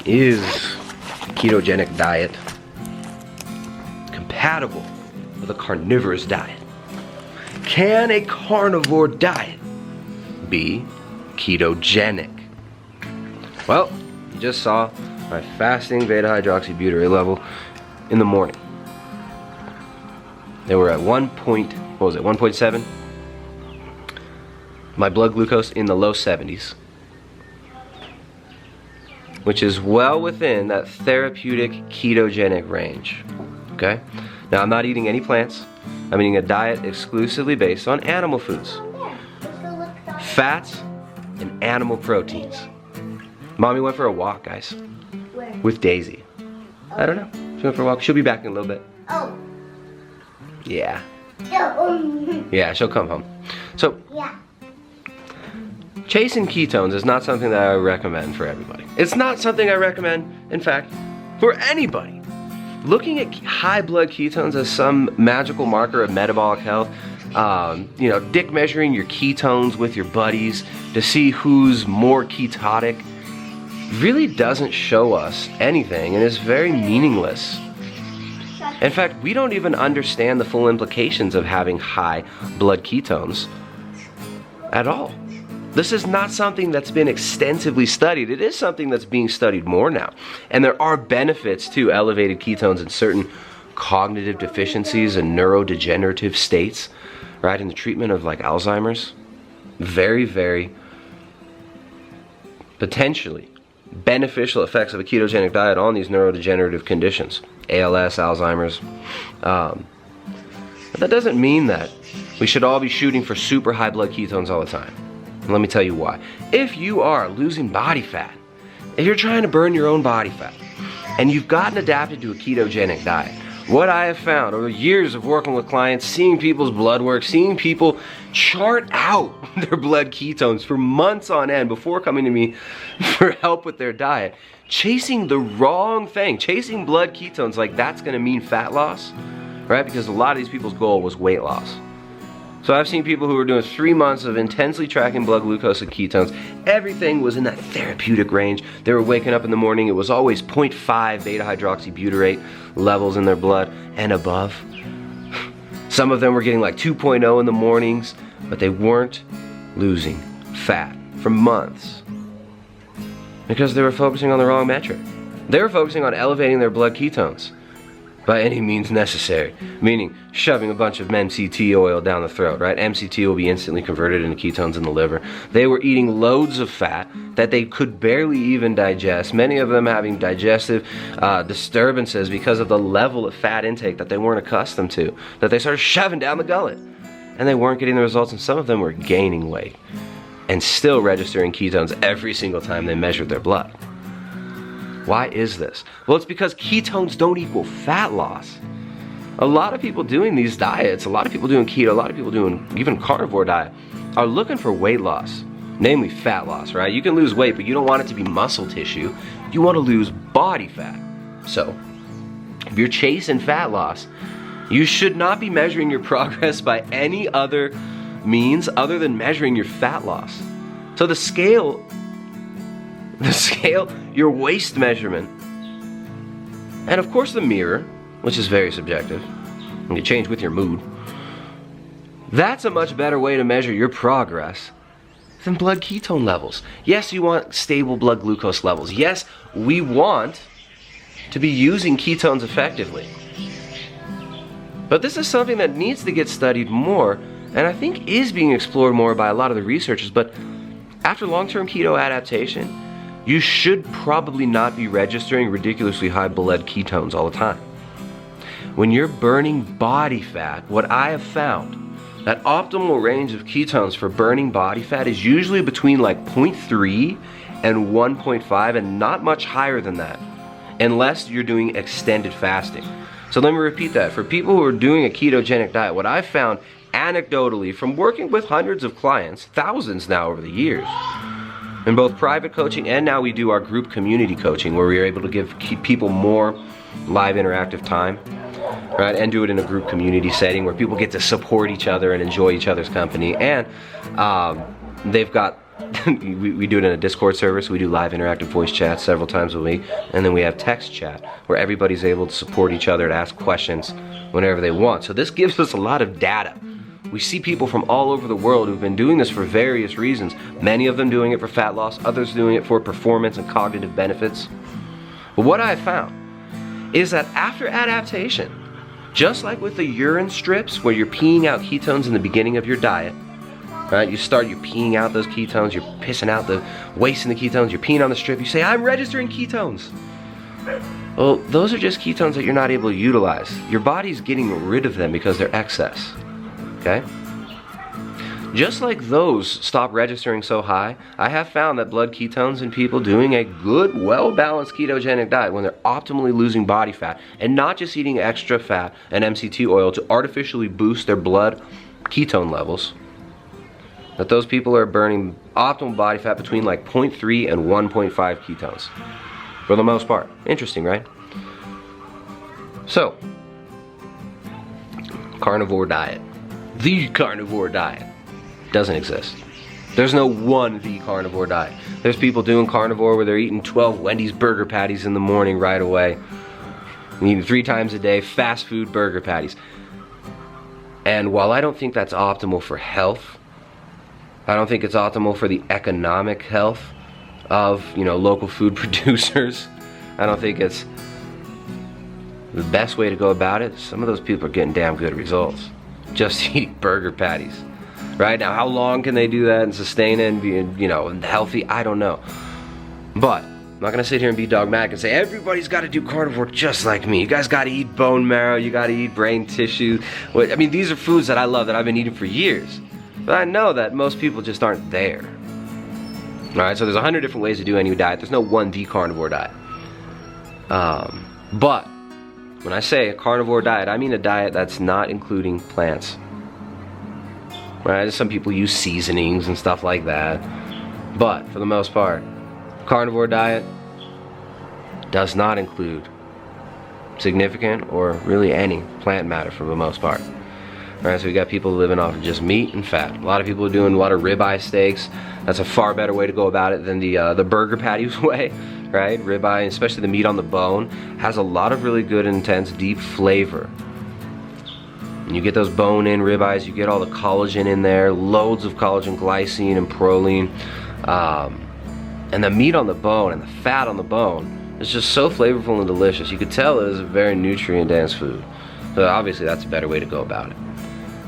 Is a ketogenic diet compatible with a carnivorous diet? Can a carnivore diet be ketogenic? Well, you just saw my fasting beta hydroxybutyrate level in the morning. They were at 1.7? My blood glucose in the low 70s, which is well within that therapeutic ketogenic range. Okay? Now, I'm not eating any plants. I'm eating a diet exclusively based on animal foods, fats, and animal proteins. Mommy went for a walk, guys. Where? With Daisy. I don't know. She went for a walk. She'll be back in a little bit. Oh. Yeah. Yeah. Yeah, she'll come home. So, Yeah. chasing ketones is not something that I recommend for everybody. It's not something I recommend, in fact, for anybody. Looking at high blood ketones as some magical marker of metabolic health, dick measuring your ketones with your buddies to see who's more ketotic, really doesn't show us anything and is very meaningless. In fact, we don't even understand the full implications of having high blood ketones at all. This is not something that's been extensively studied. It is something that's being studied more now. And there are benefits to elevated ketones in certain cognitive deficiencies and neurodegenerative states, right? In the treatment of like Alzheimer's. Very, very potentially beneficial effects of a ketogenic diet on these neurodegenerative conditions. ALS, Alzheimer's. But that doesn't mean that we should all be shooting for super high blood ketones all the time. And let me tell you why. If you are losing body fat, if you're trying to burn your own body fat, and you've gotten adapted to a ketogenic diet, what I have found over years of working with clients, seeing people's blood work, seeing people chart out their blood ketones for months on end before coming to me for help with their diet, chasing the wrong thing, chasing blood ketones like that's gonna mean fat loss, right? Because a lot of these people's goal was weight loss. So I've seen people who were doing 3 months of intensely tracking blood glucose and ketones. Everything was in that therapeutic range. They were waking up in the morning. It was always 0.5 beta hydroxybutyrate levels in their blood and above. Some of them were getting like 2.0 in the mornings, but they weren't losing fat for months because they were focusing on the wrong metric. They were focusing on elevating their blood ketones by any means necessary, meaning shoving a bunch of MCT oil down the throat, right? MCT will be instantly converted into ketones in the liver. They were eating loads of fat that they could barely even digest, many of them having digestive disturbances because of the level of fat intake that they weren't accustomed to, that they started shoving down the gullet. And they weren't getting the results, and some of them were gaining weight and still registering ketones every single time they measured their blood. Why is this? Well, it's because ketones don't equal fat loss. A lot of people doing these diets, a lot of people doing keto, a lot of people doing even carnivore diet, are looking for weight loss, namely fat loss, right? You can lose weight, but you don't want it to be muscle tissue. You want to lose body fat. So, if you're chasing fat loss, you should not be measuring your progress by any other means other than measuring your fat loss. So the scale, your waist measurement, and of course the mirror, which is very subjective, and can change with your mood. That's a much better way to measure your progress than blood ketone levels. Yes, you want stable blood glucose levels. Yes, we want to be using ketones effectively. But this is something that needs to get studied more, and I think is being explored more by a lot of the researchers. But after long-term keto adaptation, you should probably not be registering ridiculously high blood ketones all the time. When you're burning body fat, what I have found, that optimal range of ketones for burning body fat is usually between like 0.3 and 1.5 and not much higher than that, unless you're doing extended fasting. So let me repeat that. For people who are doing a ketogenic diet, what I've found anecdotally from working with hundreds of clients, thousands now over the years, in both private coaching and now we do our group community coaching where we are able to give people more live interactive time, right? And do it in a group community setting where people get to support each other and enjoy each other's company. And they've got we do it in a Discord server, so we do live interactive voice chat several times a week, and then we have text chat where everybody's able to support each other to ask questions whenever they want. So this gives us a lot of data. We see people from all over the world who've been doing this for various reasons. Many of them doing it for fat loss, others doing it for performance and cognitive benefits. But what I found is that after adaptation, just like with the urine strips where you're peeing out ketones in the beginning of your diet, right? You're peeing out those ketones, you're pissing out the waste in the ketones, you're peeing on the strip, you say, I'm registering ketones. Well, those are just ketones that you're not able to utilize. Your body's getting rid of them because they're excess, okay? Just like those stop registering so high, I have found that blood ketones in people doing a good, well-balanced ketogenic diet, when they're optimally losing body fat and not just eating extra fat and MCT oil to artificially boost their blood ketone levels, that those people are burning optimal body fat between like 0.3 and 1.5 ketones, for the most part. Interesting, right? So, carnivore diet. The carnivore diet doesn't exist. There's no one the carnivore diet. There's people doing carnivore where they're eating 12 Wendy's burger patties in the morning right away. Eating 3 times a day, fast food burger patties. And while I don't think that's optimal for health, I don't think it's optimal for the economic health of, local food producers. I don't think it's the best way to go about it. Some of those people are getting damn good results just eating burger patties. Right? Now, how long can they do that and sustain it and be, healthy? I don't know. But I'm not going to sit here and be dogmatic and say, everybody's got to do carnivore just like me. You guys got to eat bone marrow. You got to eat brain tissue. I mean, these are foods that I love, that I've been eating for years. But I know that most people just aren't there. All right, so there's 100 different ways to do any diet. There's no one the carnivore diet. But when I say a carnivore diet, I mean a diet that's not including plants. Right? Some people use seasonings and stuff like that. But for the most part, carnivore diet does not include significant or really any plant matter for the most part. Right, so we got people living off of just meat and fat. A lot of people are doing a lot of ribeye steaks. That's a far better way to go about it than the burger patties way, right? Ribeye, especially the meat on the bone, has a lot of really good, intense, deep flavor. And you get those bone-in ribeyes, you get all the collagen in there, loads of collagen, glycine, and proline. And the meat on the bone and the fat on the bone is just so flavorful and delicious. You could tell it is a very nutrient-dense food. So obviously that's a better way to go about it.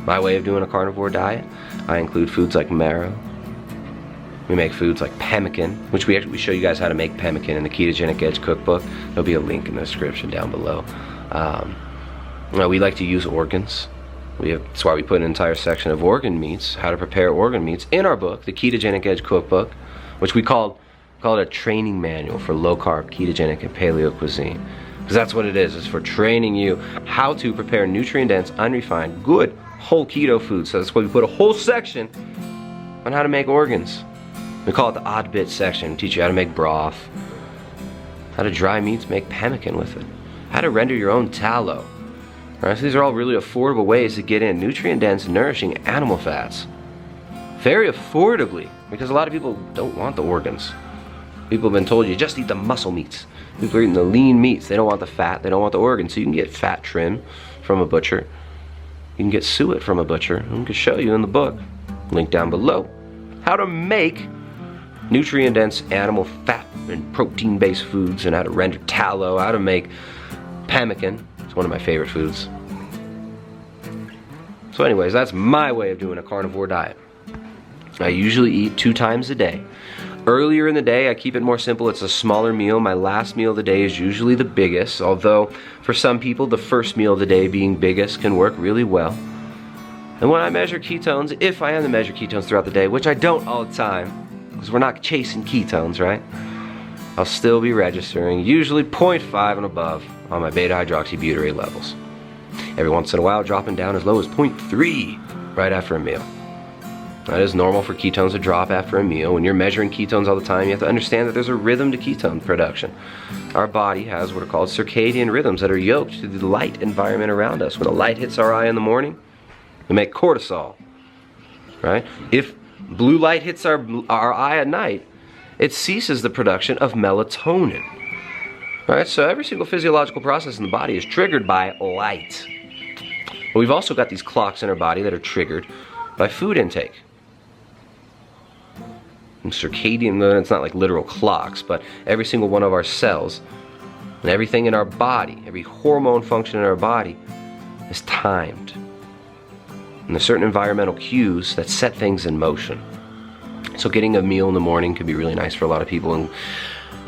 My way of doing a carnivore diet, I include foods like marrow. We make foods like pemmican, which we show you guys how to make pemmican in the Ketogenic Edge cookbook. There'll be a link in the description down below. We like to use organs. That's why we put an entire section of organ meats, how to prepare organ meats, in our book, the Ketogenic Edge cookbook, which we call it a training manual for low-carb, ketogenic, and paleo cuisine. Because that's what it is. It's for training you how to prepare nutrient-dense, unrefined, good, whole keto food. So that's why we put a whole section on how to make organs. We call it the odd bit section. We teach you how to make broth, how to dry meats, make pemmican with it, how to render your own tallow. Right, so these are all really affordable ways to get in nutrient-dense, nourishing animal fats very affordably, because a lot of people don't want the organs. People have been told you just eat the muscle meats. People are eating the lean meats. They don't want the fat. They don't want the organs. So you can get fat trim from a butcher. You can get suet from a butcher. I can show you in the book, link down below, how to make nutrient-dense animal fat and protein-based foods, and how to render tallow, how to make pemmican. It's one of my favorite foods. So anyways, that's my way of doing a carnivore diet. I usually eat 2 times a day. Earlier in the day, I keep it more simple. It's a smaller meal. My last meal of the day is usually the biggest, although for some people, the first meal of the day being biggest can work really well. And when I measure ketones, if I am to measure ketones throughout the day, which I don't all the time, because we're not chasing ketones, right? I'll still be registering usually 0.5 and above on my beta-hydroxybutyrate levels. Every once in a while, dropping down as low as 0.3 right after a meal. That is normal for ketones to drop after a meal. When you're measuring ketones all the time, you have to understand that there's a rhythm to ketone production. Our body has what are called circadian rhythms that are yoked to the light environment around us. When the light hits our eye in the morning, we make cortisol, right? If blue light hits our eye at night, it ceases the production of melatonin. Right? So every single physiological process in the body is triggered by light. But we've also got these clocks in our body that are triggered by food intake. And circadian, it's not like literal clocks, but every single one of our cells and everything in our body, every hormone function in our body is timed. And there's certain environmental cues that set things in motion. So getting a meal in the morning can be really nice for a lot of people, and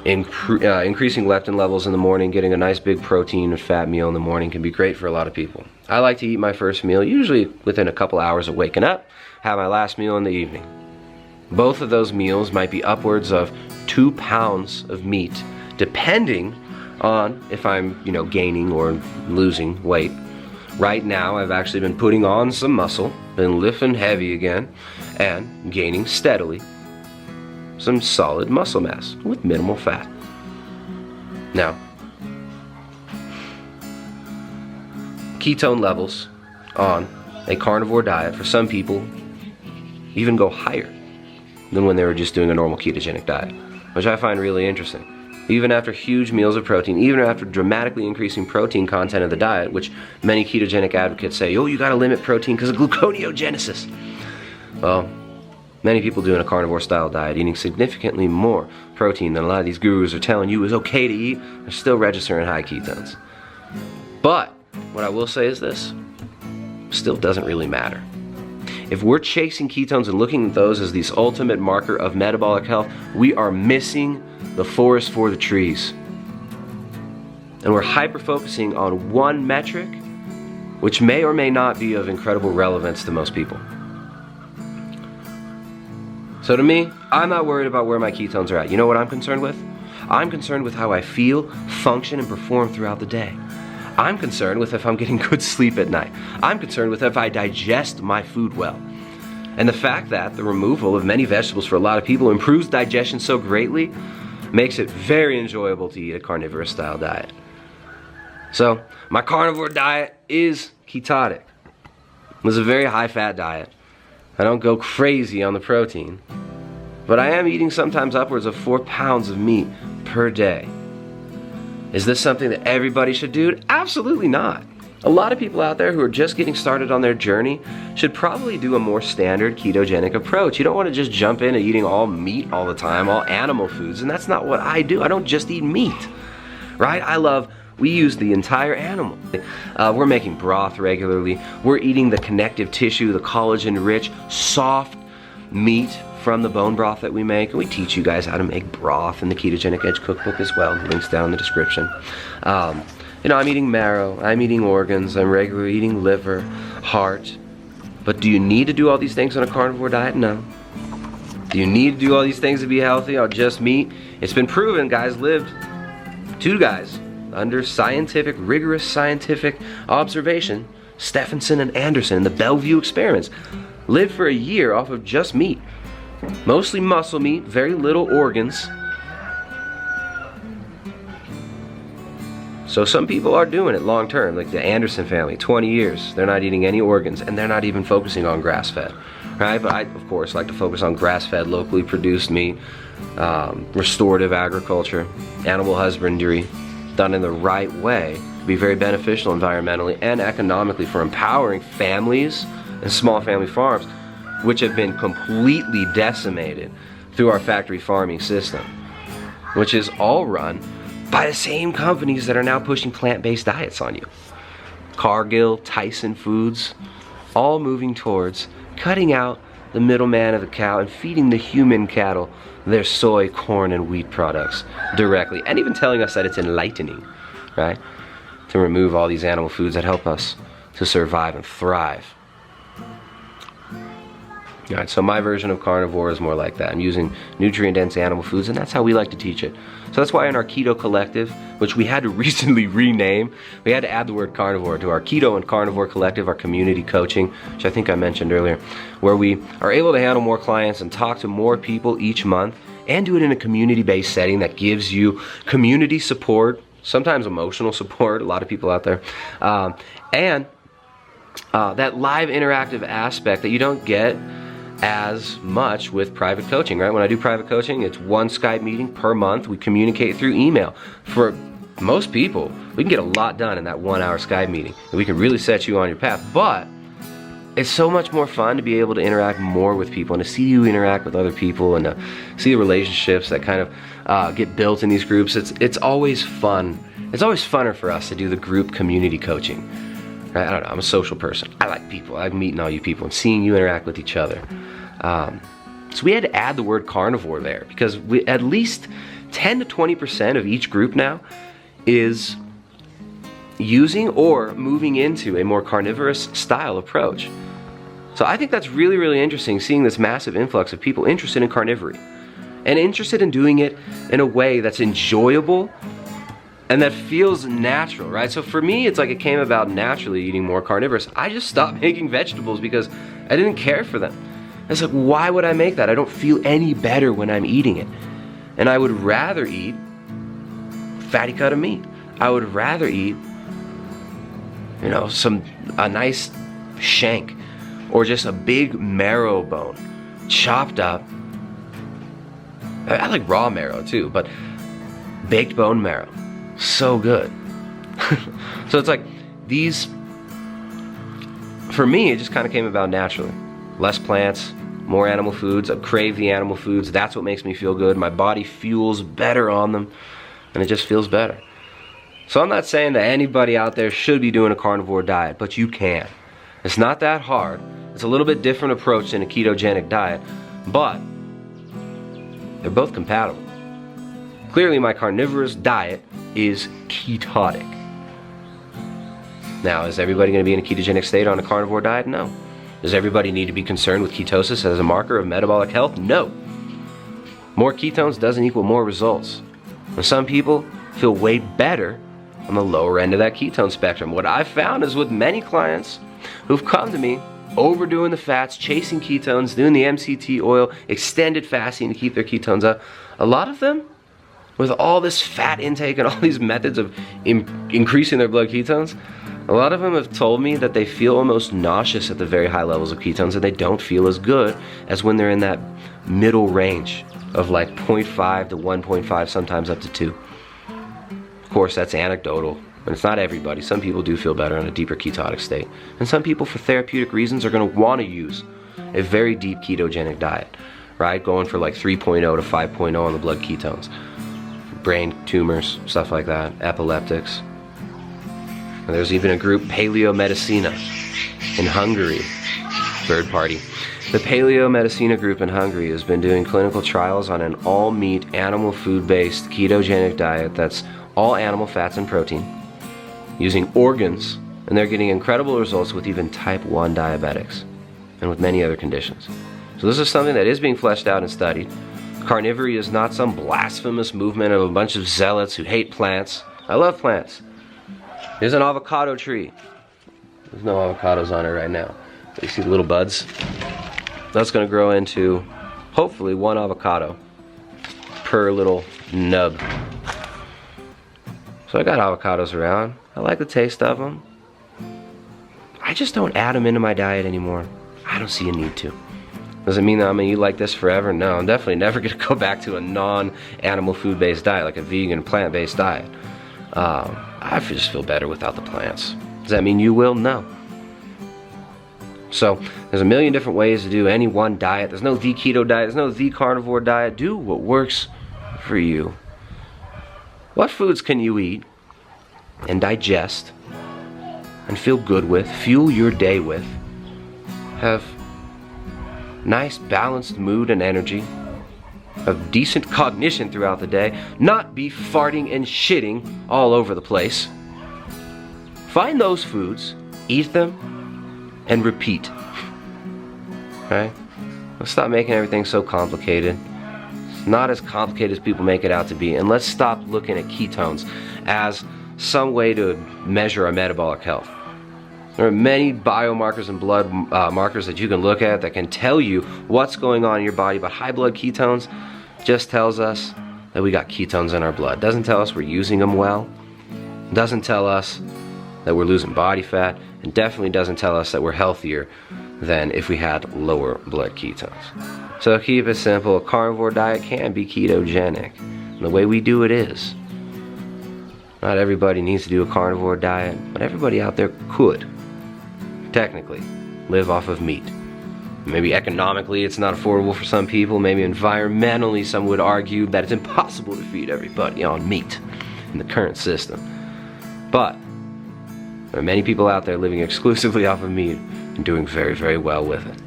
increasing leptin levels in the morning, getting a nice big protein and fat meal in the morning can be great for a lot of people. I like to eat my first meal usually within a couple hours of waking up, have my last meal in the evening. Both of those meals might be upwards of 2 pounds of meat, depending on if I'm, gaining or losing weight. Right now, I've actually been putting on some muscle, been lifting heavy again, and gaining steadily some solid muscle mass with minimal fat. Now, ketone levels on a carnivore diet for some people even go higher than when they were just doing a normal ketogenic diet, which I find really interesting. Even after huge meals of protein, even after dramatically increasing protein content of the diet, which many ketogenic advocates say, oh, you gotta limit protein because of gluconeogenesis. Well, many people doing a carnivore style diet, eating significantly more protein than a lot of these gurus are telling you is okay to eat, are still registering high ketones. But what I will say is this, still doesn't really matter. If we're chasing ketones and looking at those as the ultimate marker of metabolic health, we are missing the forest for the trees. And we're hyper-focusing on one metric, which may or may not be of incredible relevance to most people. So to me, I'm not worried about where my ketones are at. You know what I'm concerned with? I'm concerned with how I feel, function, and perform throughout the day. I'm concerned with if I'm getting good sleep at night. I'm concerned with if I digest my food well. And the fact that the removal of many vegetables for a lot of people improves digestion so greatly makes it very enjoyable to eat a carnivorous style diet. So my carnivore diet is ketotic. It's a very high fat diet. I don't go crazy on the protein, but I am eating sometimes upwards of 4 pounds of meat per day. Is this something that everybody should do? Absolutely not. A lot of people out there who are just getting started on their journey should probably do a more standard ketogenic approach. You don't want to just jump into eating all meat all the time, all animal foods, and that's not what I do. I don't just eat meat, right? We use the entire animal. We're making broth regularly. We're eating the connective tissue, the collagen-rich, soft meat from the bone broth that we make. And we teach you guys how to make broth in the Ketogenic Edge cookbook as well. The link's down in the description. I'm eating marrow, I'm eating organs, I'm regularly eating liver, heart. But do you need to do all these things on a carnivore diet? No. Do you need to do all these things to be healthy on just meat? It's been proven, two guys, under rigorous scientific observation, Stephenson and Anderson in the Bellevue experiments, lived for a year off of just meat. Mostly muscle meat, very little organs. So some people are doing it long term, like the Anderson family, 20 years. They're not eating any organs, and they're not even focusing on grass-fed, right? But I, of course, like to focus on grass-fed, locally produced meat, restorative agriculture, animal husbandry, done in the right way, be very beneficial environmentally and economically for empowering families and small family farms, which have been completely decimated through our factory farming system, which is all run by the same companies that are now pushing plant-based diets on you. Cargill, Tyson Foods, all moving towards cutting out the middleman of the cow and feeding the human cattle their soy, corn, and wheat products directly, and even telling us that it's enlightening, right? To remove all these animal foods that help us to survive and thrive. All right, so my version of carnivore is more like that. I'm using nutrient-dense animal foods, and that's how we like to teach it. So that's why in our Keto Collective, which we had to recently rename, we had to add the word carnivore to our Keto and Carnivore Collective, our community coaching, which I think I mentioned earlier, where we are able to handle more clients and talk to more people each month and do it in a community-based setting that gives you community support, sometimes emotional support, a lot of people out there, and that live interactive aspect that you don't get as much with private coaching, right? When I do private coaching, it's one Skype meeting per month. We communicate through email. For most people, we can get a lot done in that 1 hour Skype meeting, and we can really set you on your path. But it's so much more fun to be able to interact more with people and to see you interact with other people and to see the relationships that kind of get built in these groups. It's always fun. It's always funner for us to do the group community coaching. Right? I don't know, I'm a social person. I like people. I like meeting all you people and seeing you interact with each other. So we had to add the word carnivore there because at least 10 to 20% of each group now is using or moving into a more carnivorous style approach. So I think that's really, really interesting, seeing this massive influx of people interested in carnivory and interested in doing it in a way that's enjoyable and that feels natural, right? So for me, it's like it came about naturally eating more carnivorous. I just stopped making vegetables because I didn't care for them. It's like, why would I make that? I don't feel any better when I'm eating it. And I would rather eat fatty cut of meat. I would rather eat, you know, a nice shank or just a big marrow bone, chopped up. I like raw marrow too, but baked bone marrow, so good. So it's like these, for me, it just kind of came about naturally. Less plants, more animal foods. I crave the animal foods. That's what makes me feel good. My body fuels better on them, and it just feels better. So I'm not saying that anybody out there should be doing a carnivore diet, but you can. It's not that hard. It's a little bit different approach than a ketogenic diet, but they're both compatible. Clearly my carnivorous diet is ketotic. Now, is everybody going to be in a ketogenic state on a carnivore diet? No. Does everybody need to be concerned with ketosis as a marker of metabolic health? No. More ketones doesn't equal more results. And some people feel way better on the lower end of that ketone spectrum. What I've found is with many clients who've come to me overdoing the fats, chasing ketones, doing the MCT oil, extended fasting to keep their ketones up, a lot of them, with all this fat intake and all these methods of increasing their blood ketones, a lot of them have told me that they feel almost nauseous at the very high levels of ketones, and they don't feel as good as when they're in that middle range of like 0.5 to 1.5, sometimes up to 2. Of course, that's anecdotal, and it's not everybody. Some people do feel better in a deeper ketotic state, and some people, for therapeutic reasons, are going to want to use a very deep ketogenic diet, right? Going for like 3.0 to 5.0 on the blood ketones. Brain tumors, stuff like that, epileptics. And there's even a group, Paleo Medicina, in Hungary, third party. The Paleo Medicina group in Hungary has been doing clinical trials on an all-meat, animal food-based ketogenic diet that's all animal fats and protein, using organs, and they're getting incredible results with even type 1 diabetics and with many other conditions. So this is something that is being fleshed out and studied. Carnivory is not some blasphemous movement of a bunch of zealots who hate plants. I love plants. Here's an avocado tree. There's no avocados on it right now. But you see the little buds? That's going to grow into, hopefully, 1 avocado per little nub. So I got avocados around. I like the taste of them. I just don't add them into my diet anymore. I don't see a need to. Does it mean that I'm going to eat like this forever? No, I'm definitely never going to go back to a non-animal food-based diet, like a vegan, plant-based diet. I just feel better without the plants. Does that mean you will? No. So, there's a million different ways to do any one diet. There's no the keto diet. There's no the carnivore diet. Do what works for you. What foods can you eat and digest and feel good with, fuel your day with, have nice balanced mood and energy, have decent cognition throughout the day, not be farting and shitting all over the place? Find those foods, eat them, and repeat. Right? Let's stop making everything so complicated. It's not as complicated as people make it out to be, and let's stop looking at ketones as some way to measure our metabolic health. There are many biomarkers and blood markers that you can look at that can tell you what's going on in your body, but high blood ketones just tells us that we got ketones in our blood. Doesn't tell us we're using them well. Doesn't tell us that we're losing body fat, and definitely doesn't tell us that we're healthier than if we had lower blood ketones. So keep it simple, a carnivore diet can be ketogenic. And the way we do it is, not everybody needs to do a carnivore diet, but everybody out there could, technically, live off of meat. Maybe economically it's not affordable for some people, maybe environmentally some would argue that it's impossible to feed everybody on meat in the current system. But there are many people out there living exclusively off of meat and doing very, very well with it.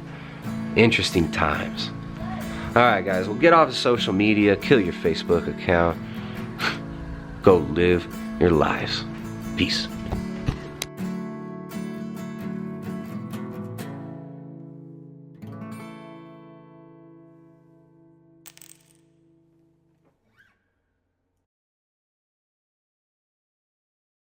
Interesting times. Alright guys, well, get off of social media, kill your Facebook account, go live your lives. Peace.